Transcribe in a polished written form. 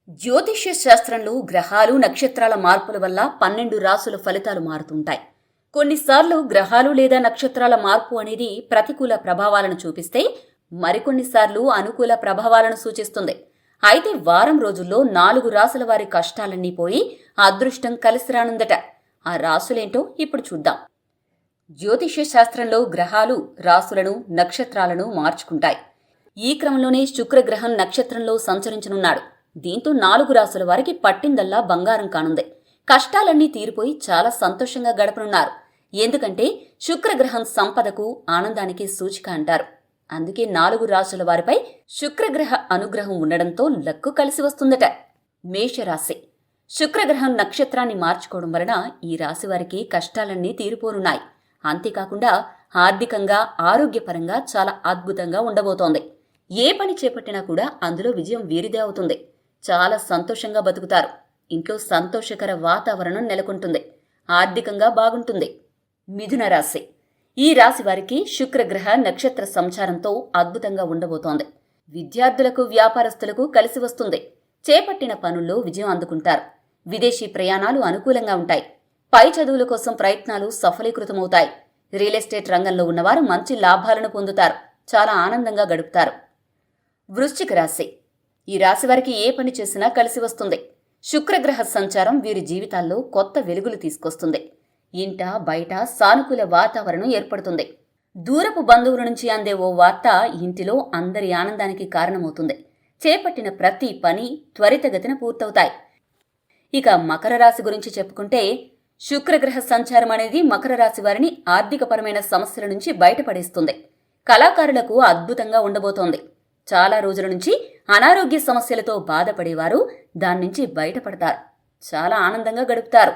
జ్యోతిష్య శాస్త్రంలో గ్రహాలు నక్షత్రాల మార్పుల వల్ల 12 రాసుల ఫలితాలు మారుతుంటాయి. కొన్నిసార్లు గ్రహాలు లేదా నక్షత్రాల మార్పు అనేది ప్రతికూల ప్రభావాలను చూపిస్తే మరికొన్నిసార్లు అనుకూల ప్రభావాలను సూచిస్తుంది. అయితే వారం రోజుల్లో 4 రాసుల వారి కష్టాలన్నీ పోయి అదృష్టం కలిసి రానుందట. ఆ రాసులేంటో ఇప్పుడు చూద్దాం. జ్యోతిష్య శాస్త్రంలో గ్రహాలు రాసులను నక్షత్రాలను మార్చుకుంటాయి. ఈ క్రమంలోనే శుక్రగ్రహం నక్షత్రంలో సంచరించనున్నాడు. దీంతో 4 రాసుల వారికి పట్టిందల్లా బంగారం కానుంది. కష్టాలన్నీ తీరిపోయి చాలా సంతోషంగా గడపనున్నారు. ఎందుకంటే శుక్రగ్రహం సంపదకు ఆనందానికి సూచిక అంటారు. అందుకే 4 రాసుల వారిపై శుక్రగ్రహ అనుగ్రహం ఉండడంతో లక్కు కలిసి వస్తుందట. మేషరాశి. శుక్రగ్రహం నక్షత్రాన్ని మార్చుకోవడం వలన ఈ రాశి వారికి కష్టాలన్నీ తీరిపోనున్నాయి. అంతేకాకుండా ఆర్థికంగా ఆరోగ్యపరంగా చాలా అద్భుతంగా ఉండబోతోంది. ఏ పని చేపట్టినా కూడా అందులో విజయం వీరిదే అవుతుంది. చాలా సంతోషంగా బతుకుతారు. ఇంట్లో సంతోషకర వాతావరణం నెలకొంటుంది. ఆర్థికంగా బాగుంటుంది. మిథున రాశి. ఈ రాశి వారికి శుక్రగ్రహ నక్షత్ర సంచారంతో అద్భుతంగా ఉండబోతోంది. విద్యార్థులకు వ్యాపారస్తులకు కలిసి వస్తుంది. చేపట్టిన పనుల్లో విజయం అందుకుంటారు. విదేశీ ప్రయాణాలు అనుకూలంగా ఉంటాయి. పై చదువుల కోసం ప్రయత్నాలు సఫలీకృతమవుతాయి. రియల్ ఎస్టేట్ రంగంలో ఉన్నవారు మంచి లాభాలను పొందుతారు. చాలా ఆనందంగా గడుపుతారు. వృశ్చిక రాశి. ఈ రాశి వారికి ఏ పని చేసినా కలిసి వస్తుంది. శుక్రగ్రహ సంచారం వీరి జీవితాల్లో కొత్త వెలుగులు తీసుకొస్తుంది. ఇంట బయట సానుకూల వాతావరణం ఏర్పడుతుంది. దూరపు బంధువుల నుంచి అందే ఓ వార్త ఇంటిలో అందరి ఆనందానికి కారణమవుతుంది. చేపట్టిన ప్రతి పని త్వరితగతిన పూర్తవుతాయి. ఇక మకర రాశి గురించి చెప్పుకుంటే శుక్రగ్రహ సంచారం అనేది మకర రాశి వారిని ఆర్థికపరమైన సమస్యల నుంచి బయటపడేస్తుంది. కళాకారులకు అద్భుతంగా ఉండబోతోంది. చాలా రోజుల నుంచి అనారోగ్య సమస్యలతో బాధపడేవారు దాని నుంచి బయటపడతారు. చాలా ఆనందంగా గడుపుతారు.